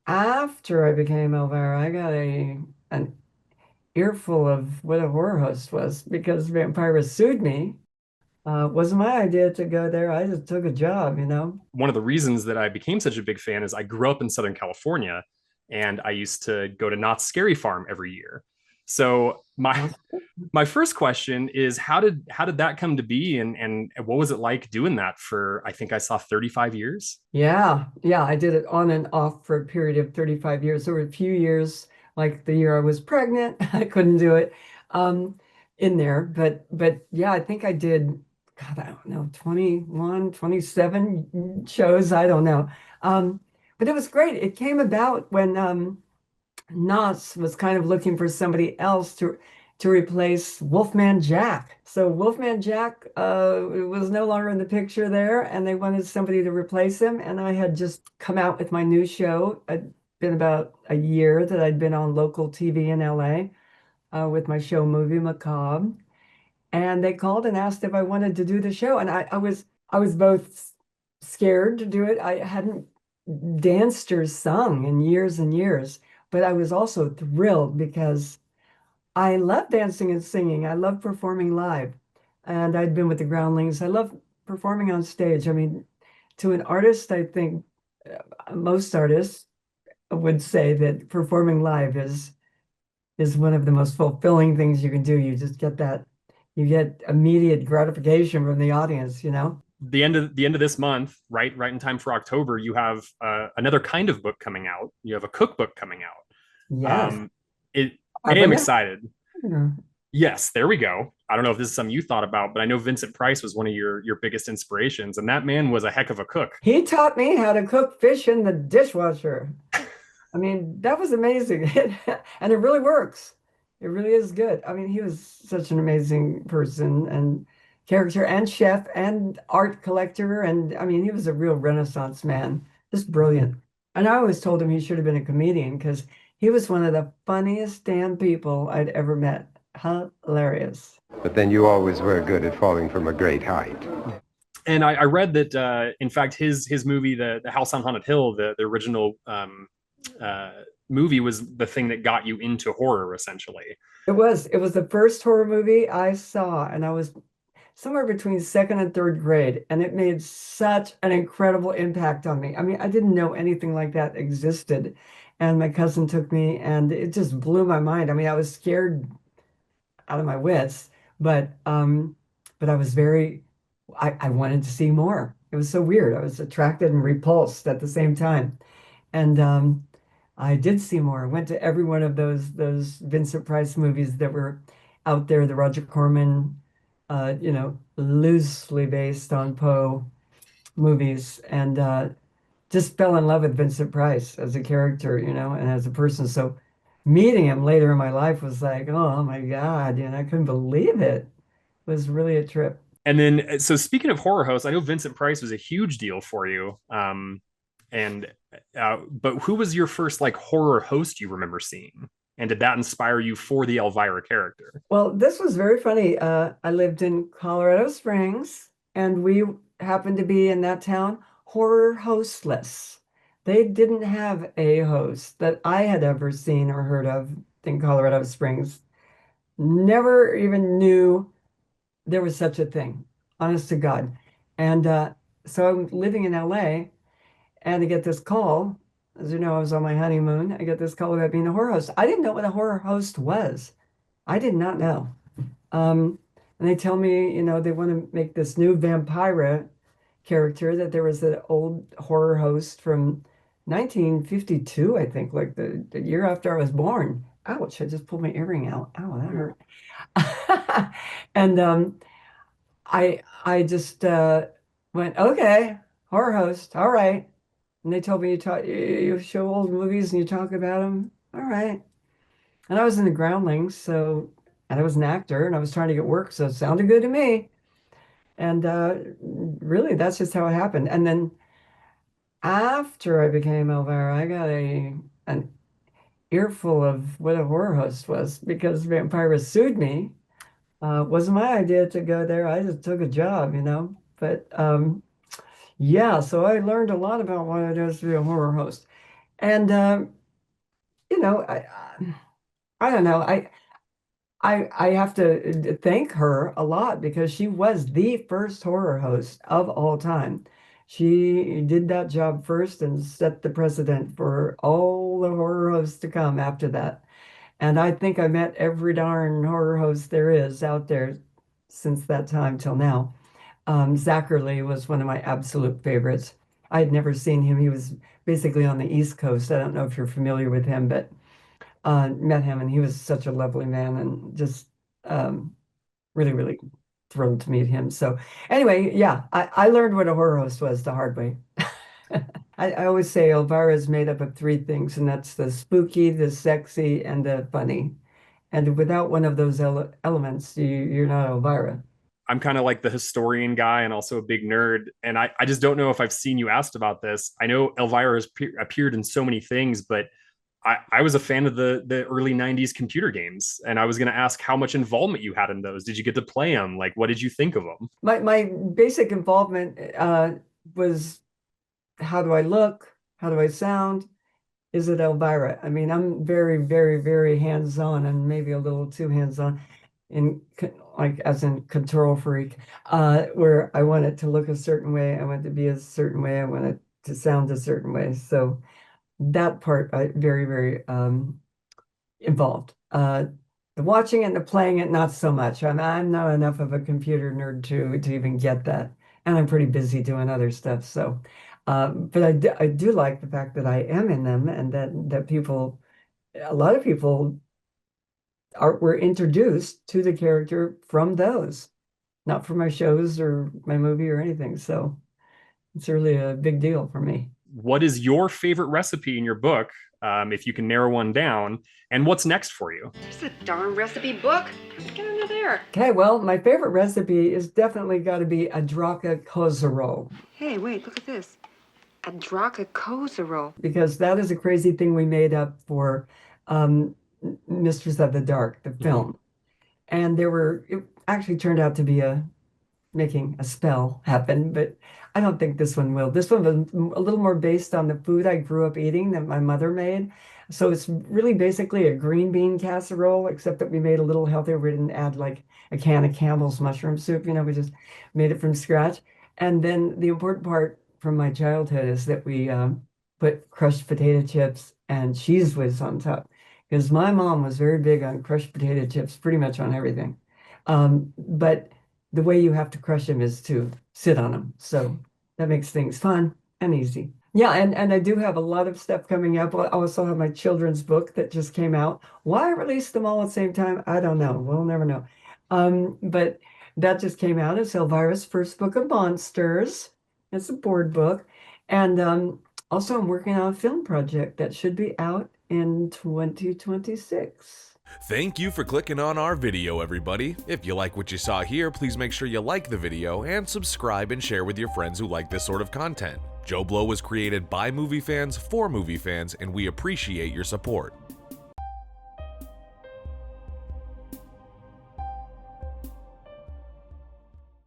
After I became Elvira, I got an earful of what a horror host was because Vampira sued me. Wasn't my idea to go there. I just took a job, you know. One of the reasons that I became such a big fan is I grew up in Southern California and I used to go to Knott's Scary Farm every year. So my first question is how did that come to be, and what was it like doing that for, I think I saw 35 years? Yeah, yeah, I did it on and off for a period of 35 years. There were a few years, like the year I was pregnant, I couldn't do it in there. But yeah, I think I did, God, I don't know, 21, 27 shows. I don't know. But it was great. It came about when Knott's was kind of looking for somebody else to replace Wolfman Jack. So Wolfman Jack was no longer in the picture there, and they wanted somebody to replace him. And I had just come out with my new show. It'd been about a year that I'd been on local TV in LA with my show Movie Macabre. And they called and asked if I wanted to do the show. And I was both scared to do it. I hadn't danced or sung in years and years, but I was also thrilled because I love dancing and singing. I love performing live. And I'd been with the Groundlings. I love performing on stage. I mean, to an artist, I think most artists would say that performing live is one of the most fulfilling things you can do. You just get that, you get immediate gratification from the audience, you know? The end of this month, right in time for October, you have another kind of book coming out. You have a cookbook coming out. Yes. It I am Happened. excited. Yes, there we go. I don't know if this is something you thought about, but I know Vincent Price was one of your biggest inspirations, and that man was a heck of a cook. He taught me how to cook fish in the dishwasher. I mean, that was amazing. And it really works. It really is good. I mean, he was such an amazing person and character and chef and art collector. And I mean, he was a real Renaissance man, just brilliant. And I always told him he should have been a comedian because he was one of the funniest damn people I'd ever met. Hilarious. But then you always were good at falling from a great height. And I read that in fact his movie, the House on Haunted Hill, the original uh, movie, was the thing that got you into horror essentially. It was the first horror movie I saw, and I was somewhere between second and third grade, and it made such an incredible impact on me. I mean, I didn't know anything like that existed, and my cousin took me, and it just blew my mind. I mean, I was scared out of my wits, but I was I wanted to see more. It was so weird. I was attracted and repulsed at the same time, and I did see more. I went to every one of those Vincent Price movies that were out there, the Roger Corman, loosely based on Poe movies, and just fell in love with Vincent Price as a character, and as a person. So meeting him later in my life was like, oh my God, I couldn't believe it. It was really a trip. And then, so speaking of horror hosts, I know Vincent Price was a huge deal for you. And but who was your first like horror host you remember seeing? And did that inspire you for the Elvira character? Well, this was very funny. I lived in Colorado Springs, and we happened to be in that town horror hostless. They didn't have a host that I had ever seen or heard of in Colorado Springs. Never even knew there was such a thing, honest to God. And so I'm living in LA, and I get this call. As you know, I was on my honeymoon. I get this call about being a horror host. I didn't know what a horror host was. I did not know. And they tell me, they want to make this new vampira character, that there was an old horror host from 1952, I think, like the year after I was born. Ouch, I just pulled my earring out. Ow, that hurt. And I just went, okay, horror host, all right. And they told me you show old movies and you talk about them. All right. And I was in the Groundlings, and I was an actor and I was trying to get work, so it sounded good to me. And really, that's just how it happened. And then after I became Elvira, I got an earful of what a horror host was because Vampira sued me. Wasn't my idea to go there. I just took a job, But yeah, so I learned a lot about what it is to be a horror host. And you know, I don't know. I have to thank her a lot because she was the first horror host of all time. She did that job first and set the precedent for all the horror hosts to come after that. And I think I met every darn horror host there is out there since that time till now. Zachary was one of my absolute favorites. I had never seen him. He was basically on the East Coast. I don't know if you're familiar with him, but met him, and he was such a lovely man, and just um, really, really thrilled to meet him. So anyway, yeah, I learned what a horror host was the hard way. I always say Elvira is made up of three things, and that's the spooky, the sexy, and the funny. And without one of those elements, you're not Elvira. I'm kind of like the historian guy and also a big nerd. And I just don't know if I've seen you asked about this. I know Elvira has appeared in so many things, but I was a fan of the early 90s computer games. And I was going to ask how much involvement you had in those. Did you get to play them? Like, what did you think of them? My basic involvement was how do I look? How do I sound? Is it Elvira? I mean, I'm very, very, very hands-on and maybe a little too hands-on in like as in control freak, where I want it to look a certain way, I want it to be a certain way, I want it to sound a certain way. So that part I very, very involved. The watching it and the playing it, not so much. I'm not enough of a computer nerd to even get that. And I'm pretty busy doing other stuff. So, but I do like the fact that I am in them and that people, a lot of people were introduced to the character from those, not from my shows or my movie or anything. So it's really a big deal for me. What is your favorite recipe in your book, if you can narrow one down? And what's next for you? There's a darn recipe book. Get under there. Okay, well, my favorite recipe is definitely got to be a draka kozero. Hey, wait, look at this. A draka kozero. Because that is a crazy thing we made up for um, Mistress of the Dark, the film. And it actually turned out to be making a spell happen, but I don't think this one will. This one was a little more based on the food I grew up eating that my mother made. So it's really basically a green bean casserole, except that we made a little healthier. We didn't add like a can of Campbell's mushroom soup, we just made it from scratch. And then the important part from my childhood is that we put crushed potato chips and cheese whiz on top. Because my mom was very big on crushed potato chips, pretty much on everything. But the way you have to crush them is to sit on them. So that makes things fun and easy. Yeah, and I do have a lot of stuff coming up. I also have my children's book that just came out. Why I released them all at the same time, I don't know. We'll never know. But that just came out. It's Elvira's first book of monsters. It's a board book. And also I'm working on a film project that should be out in 2026. Thank you for clicking on our video, everybody. If you like what you saw here, please make sure you like the video and subscribe and share with your friends who like this sort of content. JoBlo was created by movie fans for movie fans, and we appreciate your support.